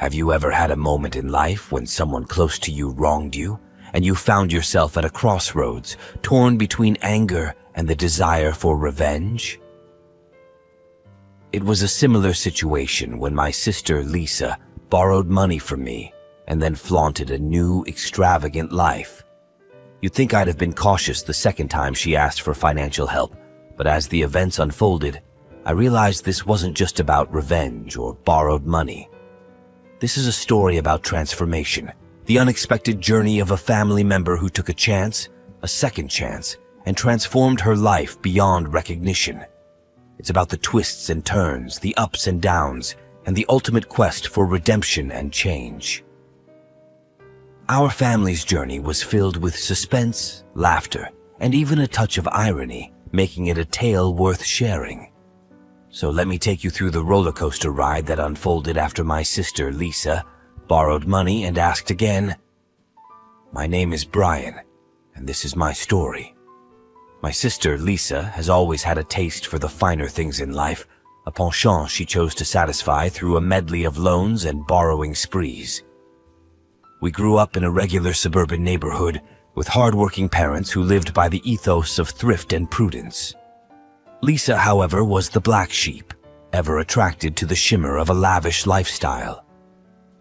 Have you ever had a moment in life when someone close to you wronged you, and you found yourself at a crossroads, torn between anger and the desire for revenge? It was a similar situation when my sister Lisa borrowed money from me and then flaunted a new, extravagant life. You'd think I'd have been cautious the second time she asked for financial help, but as the events unfolded, I realized this wasn't just about revenge or borrowed money. This is a story about transformation, the unexpected journey of a family member who took a chance, a second chance, and transformed her life beyond recognition. It's about the twists and turns, the ups and downs, and the ultimate quest for redemption and change. Our family's journey was filled with suspense, laughter, and even a touch of irony, making it a tale worth sharing. So let me take you through the roller coaster ride that unfolded after my sister Lisa borrowed money and asked again. My name is Brian, and this is my story. My sister Lisa has always had a taste for the finer things in life, a penchant she chose to satisfy through a medley of loans and borrowing sprees. We grew up in a regular suburban neighborhood with hardworking parents who lived by the ethos of thrift and prudence. Lisa, however, was the black sheep, ever attracted to the shimmer of a lavish lifestyle.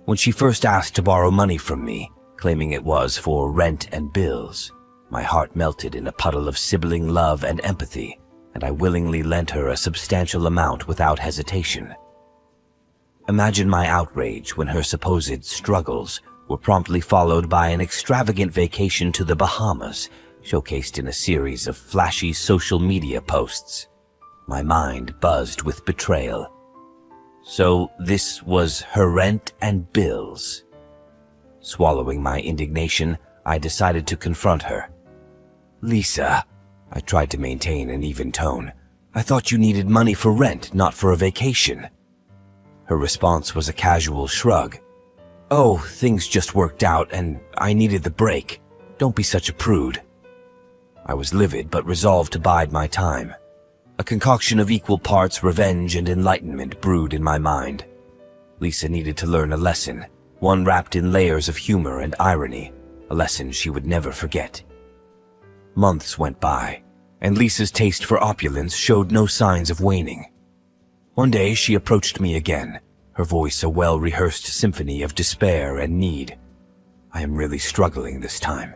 When she first asked to borrow money from me, claiming it was for rent and bills, my heart melted in a puddle of sibling love and empathy, and I willingly lent her a substantial amount without hesitation. Imagine my outrage when her supposed struggles were promptly followed by an extravagant vacation to the Bahamas, showcased in a series of flashy social media posts. My mind buzzed with betrayal. So this was her rent and bills. Swallowing my indignation, I decided to confront her. Lisa, I tried to maintain an even tone. I thought you needed money for rent, not for a vacation. Her response was a casual shrug. Oh, things just worked out and I needed the break. Don't be such a prude. I was livid but resolved to bide my time. A concoction of equal parts revenge and enlightenment brewed in my mind. Lisa needed to learn a lesson, one wrapped in layers of humor and irony, a lesson she would never forget. Months went by, and Lisa's taste for opulence showed no signs of waning. One day she approached me again, her voice a well-rehearsed symphony of despair and need. I am really struggling this time.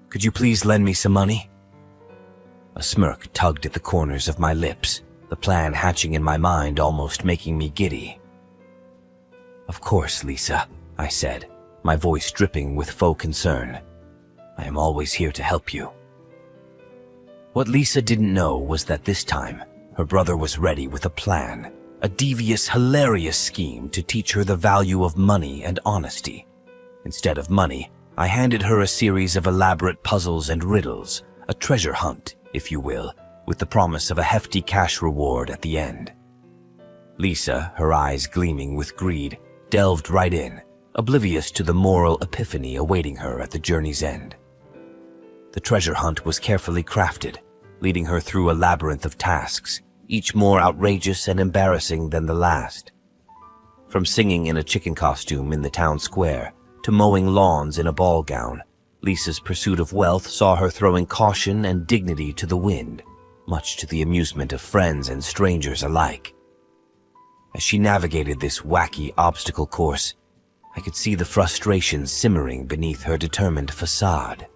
Could you please lend me some money? A smirk tugged at the corners of my lips, the plan hatching in my mind almost making me giddy. Of course, Lisa, I said, my voice dripping with faux concern. I am always here to help you. What Lisa didn't know was that this time, her brother was ready with a plan, a devious, hilarious scheme to teach her the value of money and honesty. Instead of money, I handed her a series of elaborate puzzles and riddles, a treasure hunt, if you will, with the promise of a hefty cash reward at the end. Lisa, her eyes gleaming with greed, delved right in, oblivious to the moral epiphany awaiting her at the journey's end. The treasure hunt was carefully crafted, leading her through a labyrinth of tasks, each more outrageous and embarrassing than the last. From singing in a chicken costume in the town square to mowing lawns in a ball gown, Lisa's pursuit of wealth saw her throwing caution and dignity to the wind, much to the amusement of friends and strangers alike. As she navigated this wacky obstacle course, I could see the frustration simmering beneath her determined facade.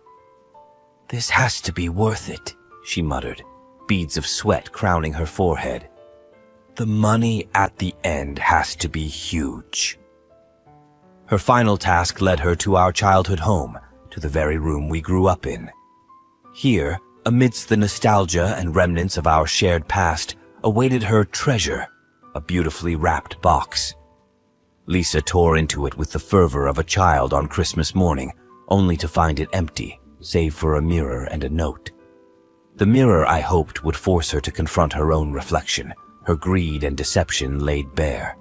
This has to be worth it, she muttered, beads of sweat crowning her forehead. The money at the end has to be huge. Her final task led her to our childhood home, to the very room we grew up in. Here, amidst the nostalgia and remnants of our shared past, awaited her treasure, a beautifully wrapped box. Lisa tore into it with the fervor of a child on Christmas morning, only to find it empty, save for a mirror and a note. The mirror, I hoped, would force her to confront her own reflection, her greed and deception laid bare.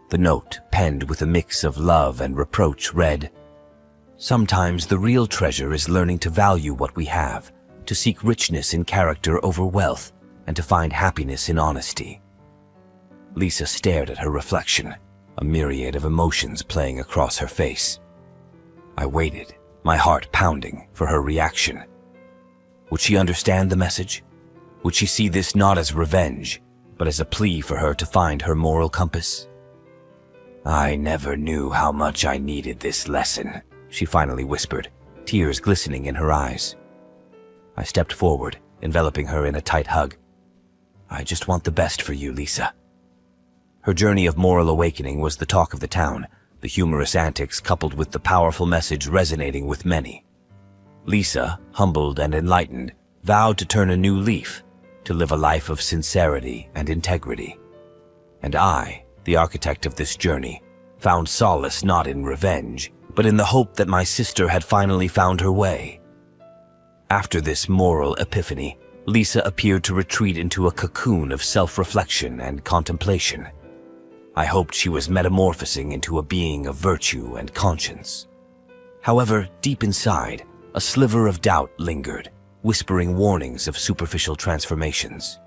The note, penned with a mix of love and reproach, read, "Sometimes the real treasure is learning to value what we have, to seek richness in character over wealth, and to find happiness in honesty." Lisa stared at her reflection, a myriad of emotions playing across her face. I waited, my heart pounding, for her reaction. Would she understand the message? Would she see this not as revenge, but as a plea for her to find her moral compass? "I never knew how much I needed this lesson," she finally whispered, tears glistening in her eyes. I stepped forward, enveloping her in a tight hug. "I just want the best for you, Lisa." Her journey of moral awakening was the talk of the town, the humorous antics coupled with the powerful message resonating with many. Lisa, humbled and enlightened, vowed to turn a new leaf, to live a life of sincerity and integrity. And I, the architect of this journey, found solace not in revenge, but in the hope that my sister had finally found her way. After this moral epiphany, Lisa appeared to retreat into a cocoon of self-reflection and contemplation. I hoped she was metamorphosing into a being of virtue and conscience. However, deep inside, a sliver of doubt lingered, whispering warnings of superficial transformations.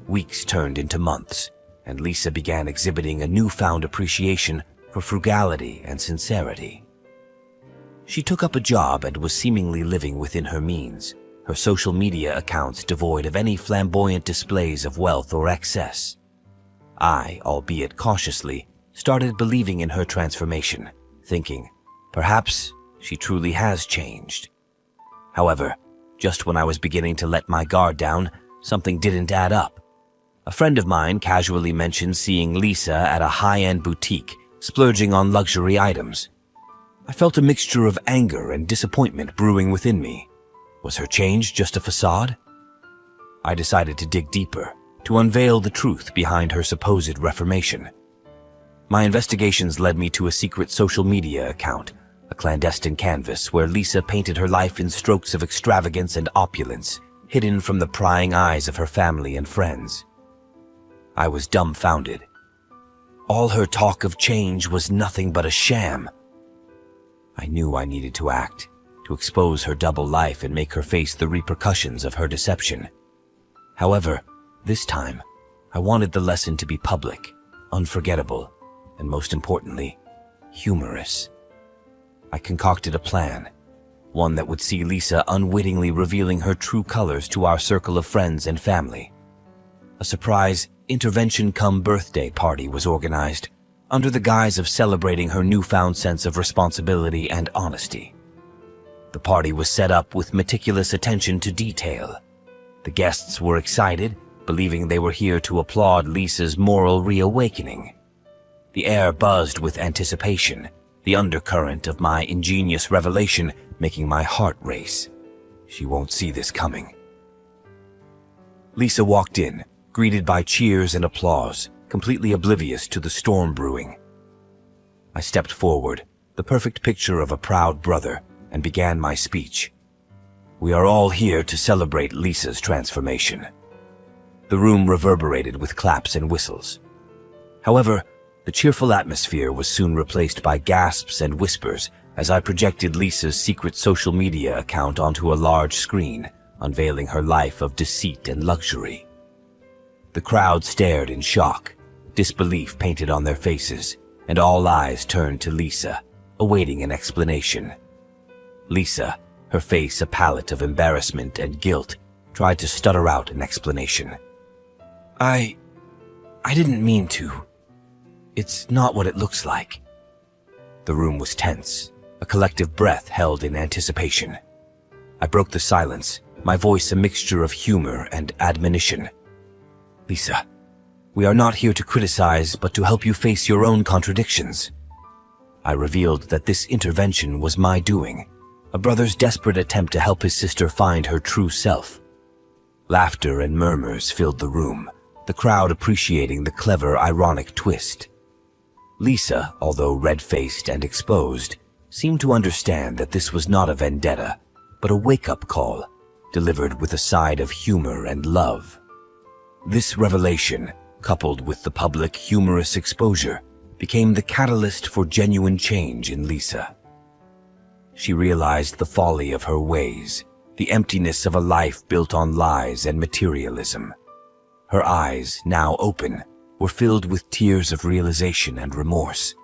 Weeks turned into months, and Lisa began exhibiting a newfound appreciation for frugality and sincerity. She took up a job and was seemingly living within her means, her social media accounts devoid of any flamboyant displays of wealth or excess. I, albeit cautiously, started believing in her transformation, thinking, perhaps she truly has changed. However, just when I was beginning to let my guard down, something didn't add up. A friend of mine casually mentioned seeing Lisa at a high-end boutique, splurging on luxury items. I felt a mixture of anger and disappointment brewing within me. Was her change just a facade? I decided to dig deeper, to unveil the truth behind her supposed reformation. My investigations led me to a secret social media account, a clandestine canvas where Lisa painted her life in strokes of extravagance and opulence, hidden from the prying eyes of her family and friends. I was dumbfounded. All her talk of change was nothing but a sham. I knew I needed to act, to expose her double life and make her face the repercussions of her deception. However, this time, I wanted the lesson to be public, unforgettable, and most importantly, humorous. I concocted a plan, one that would see Lisa unwittingly revealing her true colors to our circle of friends and family. A surprise intervention-cum-birthday party was organized, under the guise of celebrating her newfound sense of responsibility and honesty. The party was set up with meticulous attention to detail. The guests were excited, believing they were here to applaud Lisa's moral reawakening. The air buzzed with anticipation, the undercurrent of my ingenious revelation making my heart race. She won't see this coming. Lisa walked in, greeted by cheers and applause, completely oblivious to the storm brewing. I stepped forward, the perfect picture of a proud brother, and began my speech. "We are all here to celebrate Lisa's transformation." The room reverberated with claps and whistles. However, the cheerful atmosphere was soon replaced by gasps and whispers as I projected Lisa's secret social media account onto a large screen, unveiling her life of deceit and luxury. The crowd stared in shock, disbelief painted on their faces, and all eyes turned to Lisa, awaiting an explanation. Lisa, her face a palette of embarrassment and guilt, tried to stutter out an explanation. I didn't mean to. It's not what it looks like." The room was tense, a collective breath held in anticipation. I broke the silence, my voice a mixture of humor and admonition. "Lisa, we are not here to criticize, but to help you face your own contradictions." I revealed that this intervention was my doing, a brother's desperate attempt to help his sister find her true self. Laughter and murmurs filled the room, the crowd appreciating the clever, ironic twist. Lisa, although red-faced and exposed, seemed to understand that this was not a vendetta, but a wake-up call, delivered with a side of humor and love. This revelation, coupled with the public humorous exposure, became the catalyst for genuine change in Lisa. She realized the folly of her ways, the emptiness of a life built on lies and materialism. Her eyes, now open, were filled with tears of realization and remorse.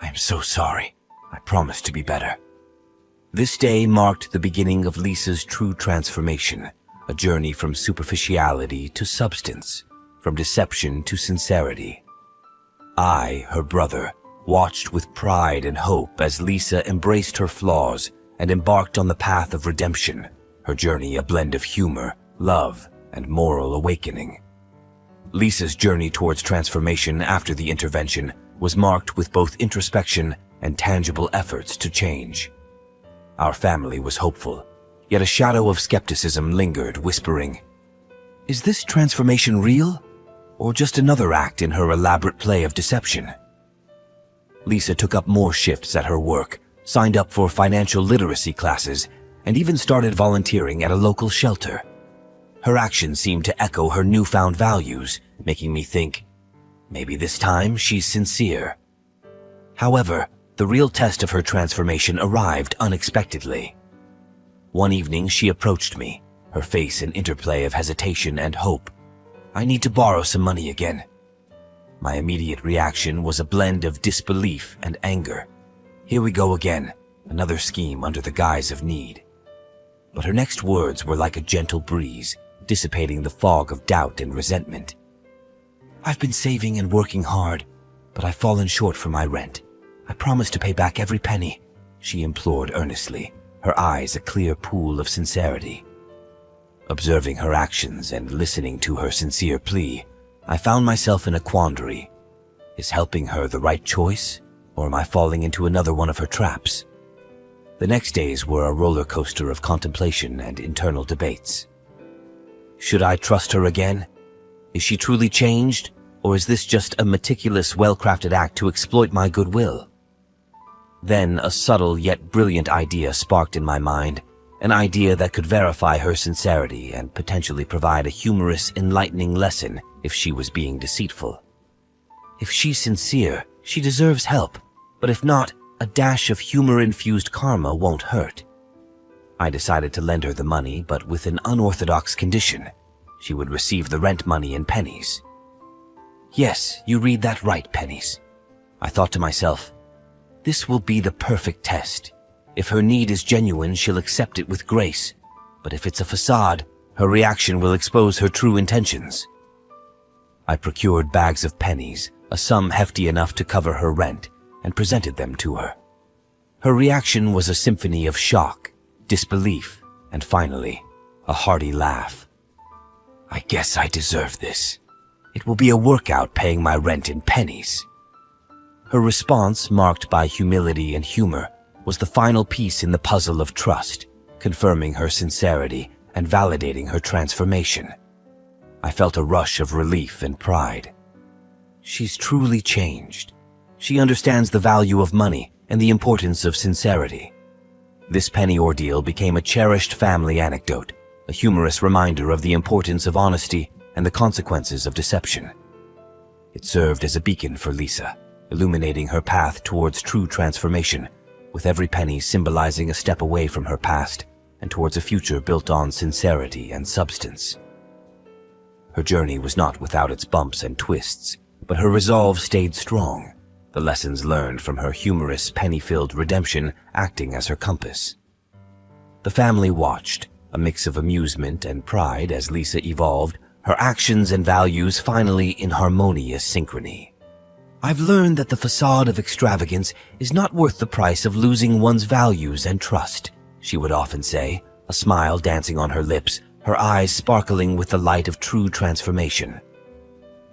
"I am so sorry. I promise to be better." This day marked the beginning of Lisa's true transformation, a journey from superficiality to substance, from deception to sincerity. I, her brother, watched with pride and hope as Lisa embraced her flaws and embarked on the path of redemption, her journey a blend of humor, love, and moral awakening. Lisa's journey towards transformation after the intervention was marked with both introspection and tangible efforts to change. Our family was hopeful, yet a shadow of skepticism lingered, whispering, "Is this transformation real, or just another act in her elaborate play of deception?" Lisa took up more shifts at her work, signed up for financial literacy classes, and even started volunteering at a local shelter. Her actions seemed to echo her newfound values, making me think, maybe this time she's sincere. However, the real test of her transformation arrived unexpectedly. One evening she approached me, her face an interplay of hesitation and hope. "I need to borrow some money again." My immediate reaction was a blend of disbelief and anger. Here we go again, another scheme under the guise of need. But her next words were like a gentle breeze, dissipating the fog of doubt and resentment. "I've been saving and working hard, but I've fallen short for my rent. I promise to pay back every penny," she implored earnestly, her eyes a clear pool of sincerity. Observing her actions and listening to her sincere plea, I found myself in a quandary. Is helping her the right choice, or am I falling into another one of her traps? The next days were a roller coaster of contemplation and internal debates. Should I trust her again? Is she truly changed, or is this just a meticulous, well-crafted act to exploit my goodwill? Then a subtle yet brilliant idea sparked in my mind, an idea that could verify her sincerity and potentially provide a humorous, enlightening lesson if she was being deceitful. If she's sincere, she deserves help, but if not, a dash of humor-infused karma won't hurt. I decided to lend her the money, but with an unorthodox condition. She would receive the rent money in pennies. Yes, you read that right, pennies. I thought to myself, this will be the perfect test. If her need is genuine, she'll accept it with grace. But if it's a facade, her reaction will expose her true intentions. I procured bags of pennies, a sum hefty enough to cover her rent, and presented them to her. Her reaction was a symphony of shock, disbelief, and finally, a hearty laugh. "I guess I deserve this. It will be a workout paying my rent in pennies." Her response, marked by humility and humor, was the final piece in the puzzle of trust, confirming her sincerity and validating her transformation. I felt a rush of relief and pride. She's truly changed. She understands the value of money and the importance of sincerity. This penny ordeal became a cherished family anecdote, a humorous reminder of the importance of honesty and the consequences of deception. It served as a beacon for Lisa, illuminating her path towards true transformation, with every penny symbolizing a step away from her past and towards a future built on sincerity and substance. Her journey was not without its bumps and twists, but her resolve stayed strong, the lessons learned from her humorous, penny-filled redemption acting as her compass. The family watched, a mix of amusement and pride as Lisa evolved, her actions and values finally in harmonious synchrony. "I've learned that the facade of extravagance is not worth the price of losing one's values and trust," she would often say, a smile dancing on her lips, her eyes sparkling with the light of true transformation.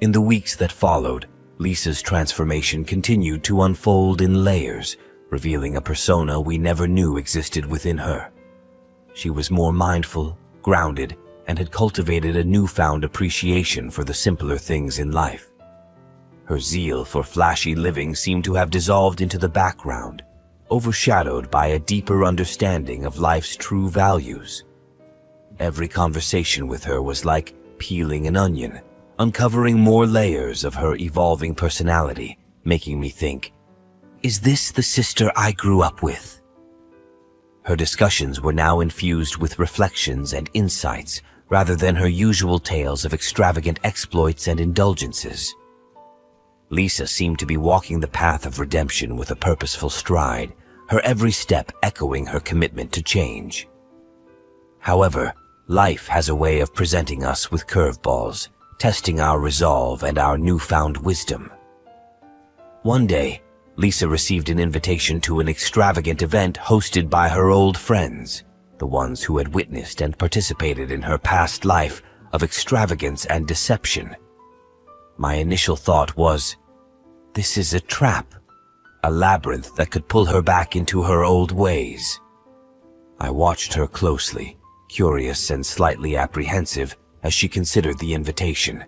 In the weeks that followed, Lisa's transformation continued to unfold in layers, revealing a persona we never knew existed within her. She was more mindful, grounded, and had cultivated a newfound appreciation for the simpler things in life. Her zeal for flashy living seemed to have dissolved into the background, overshadowed by a deeper understanding of life's true values. Every conversation with her was like peeling an onion, uncovering more layers of her evolving personality, making me think, is this the sister I grew up with? Her discussions were now infused with reflections and insights rather than her usual tales of extravagant exploits and indulgences. Lisa seemed to be walking the path of redemption with a purposeful stride, her every step echoing her commitment to change. However, life has a way of presenting us with curveballs, testing our resolve and our newfound wisdom. One day, Lisa received an invitation to an extravagant event hosted by her old friends, the ones who had witnessed and participated in her past life of extravagance and deception. My initial thought was, this is a trap, a labyrinth that could pull her back into her old ways. I watched her closely, curious and slightly apprehensive as she considered the invitation.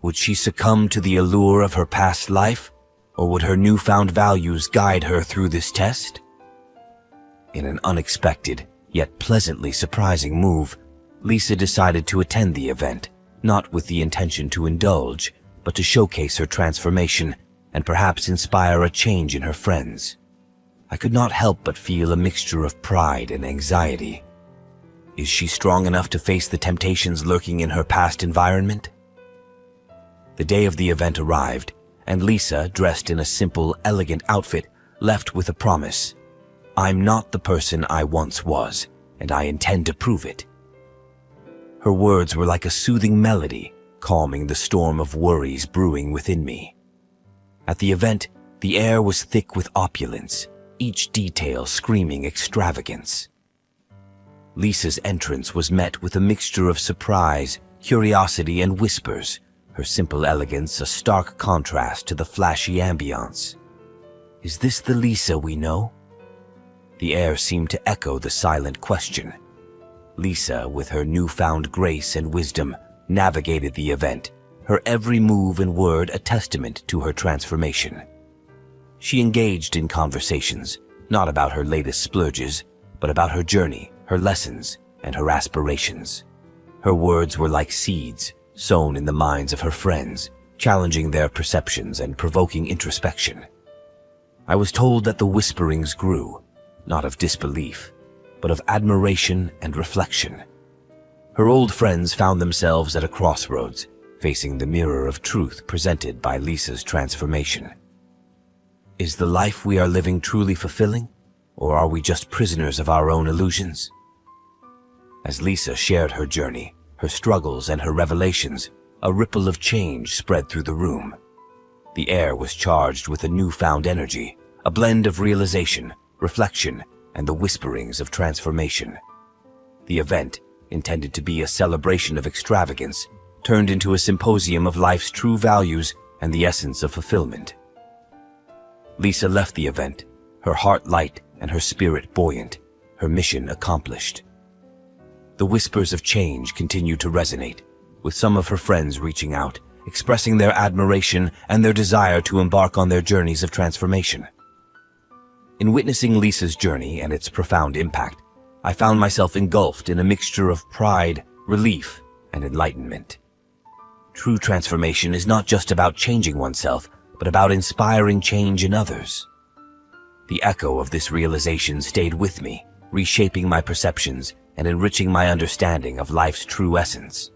Would she succumb to the allure of her past life, or would her newfound values guide her through this test? In an unexpected, yet pleasantly surprising move, Lisa decided to attend the event, not with the intention to indulge, but to showcase her transformation and perhaps inspire a change in her friends. I could not help but feel a mixture of pride and anxiety. Is she strong enough to face the temptations lurking in her past environment? The day of the event arrived, and Lisa, dressed in a simple, elegant outfit, left with a promise. I'm not the person I once was, and I intend to prove it. Her words were like a soothing melody, calming the storm of worries brewing within me. At the event, the air was thick with opulence, each detail screaming extravagance. Lisa's entrance was met with a mixture of surprise, curiosity, and whispers, her simple elegance a stark contrast to the flashy ambiance. Is this the Lisa we know? The air seemed to echo the silent question. Lisa, with her newfound grace and wisdom, navigated the event, her every move and word a testament to her transformation. She engaged in conversations, not about her latest splurges, but about her journey, her lessons, and her aspirations. Her words were like seeds, sown in the minds of her friends, challenging their perceptions and provoking introspection. I was told that the whisperings grew, not of disbelief, but of admiration and reflection. Her old friends found themselves at a crossroads, facing the mirror of truth presented by Lisa's transformation. Is the life we are living truly fulfilling, or are we just prisoners of our own illusions? As Lisa shared her journey, her struggles, and her revelations, a ripple of change spread through the room. The air was charged with a newfound energy, a blend of realization, reflection, and the whisperings of transformation. The event, intended to be a celebration of extravagance, turned into a symposium of life's true values and the essence of fulfillment. Lisa left the event, her heart light and her spirit buoyant, her mission accomplished. The whispers of change continued to resonate, with some of her friends reaching out, expressing their admiration and their desire to embark on their journeys of transformation. In witnessing Lisa's journey and its profound impact, I found myself engulfed in a mixture of pride, relief, and enlightenment. True transformation is not just about changing oneself, but about inspiring change in others. The echo of this realization stayed with me, reshaping my perceptions and enriching my understanding of life's true essence.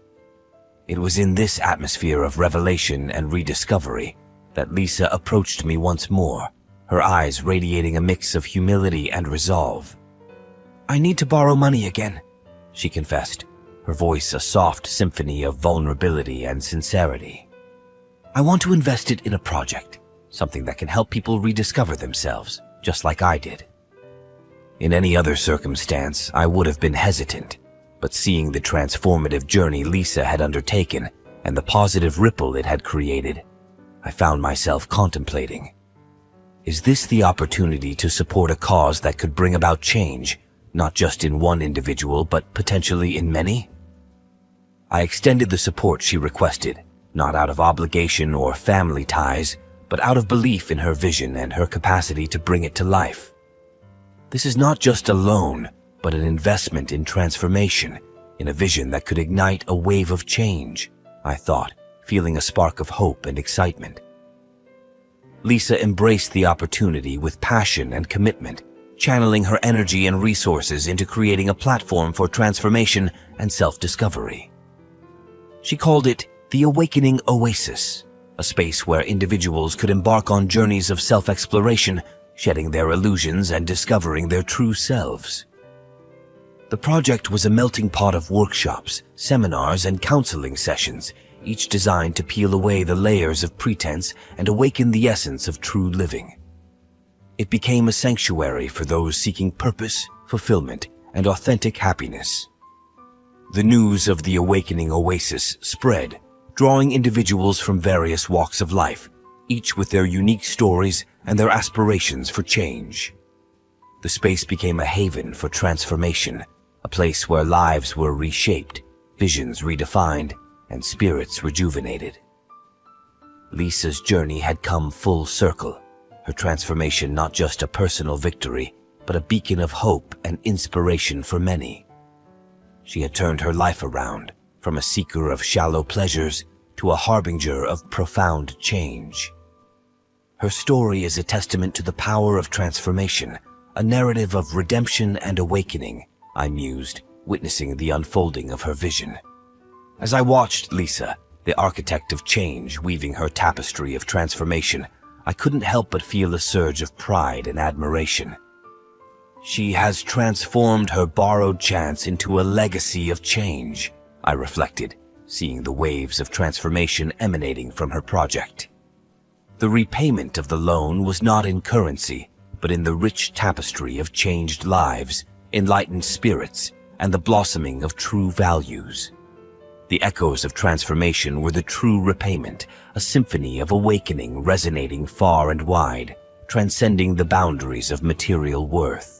It was in this atmosphere of revelation and rediscovery that Lisa approached me once more, her eyes radiating a mix of humility and resolve. I need to borrow money again, she confessed, her voice a soft symphony of vulnerability and sincerity. I want to invest it in a project, something that can help people rediscover themselves, just like I did. In any other circumstance, I would have been hesitant, but seeing the transformative journey Lisa had undertaken and the positive ripple it had created, I found myself contemplating. Is this the opportunity to support a cause that could bring about change, not just in one individual, but potentially in many? I extended the support she requested, not out of obligation or family ties, but out of belief in her vision and her capacity to bring it to life. This is not just a loan, but an investment in transformation, in a vision that could ignite a wave of change, I thought, feeling a spark of hope and excitement. Lisa embraced the opportunity with passion and commitment, channeling her energy and resources into creating a platform for transformation and self-discovery. She called it the Awakening Oasis, a space where individuals could embark on journeys of self-exploration, shedding their illusions and discovering their true selves. The project was a melting pot of workshops, seminars, and counseling sessions, each designed to peel away the layers of pretense and awaken the essence of true living. It became a sanctuary for those seeking purpose, fulfillment, and authentic happiness. The news of the awakening oasis spread, drawing individuals from various walks of life, each with their unique stories and their aspirations for change. The space became a haven for transformation, a place where lives were reshaped, visions redefined, and spirits rejuvenated. Lisa's journey had come full circle, her transformation not just a personal victory, but a beacon of hope and inspiration for many. She had turned her life around, from a seeker of shallow pleasures to a harbinger of profound change. Her story is a testament to the power of transformation, a narrative of redemption and awakening, I mused, witnessing the unfolding of her vision. As I watched Lisa, the architect of change, weaving her tapestry of transformation, I couldn't help but feel a surge of pride and admiration. She has transformed her borrowed chance into a legacy of change, I reflected, seeing the waves of transformation emanating from her project. The repayment of the loan was not in currency, but in the rich tapestry of changed lives, enlightened spirits, and the blossoming of true values. The echoes of transformation were the true repayment, a symphony of awakening resonating far and wide, transcending the boundaries of material worth.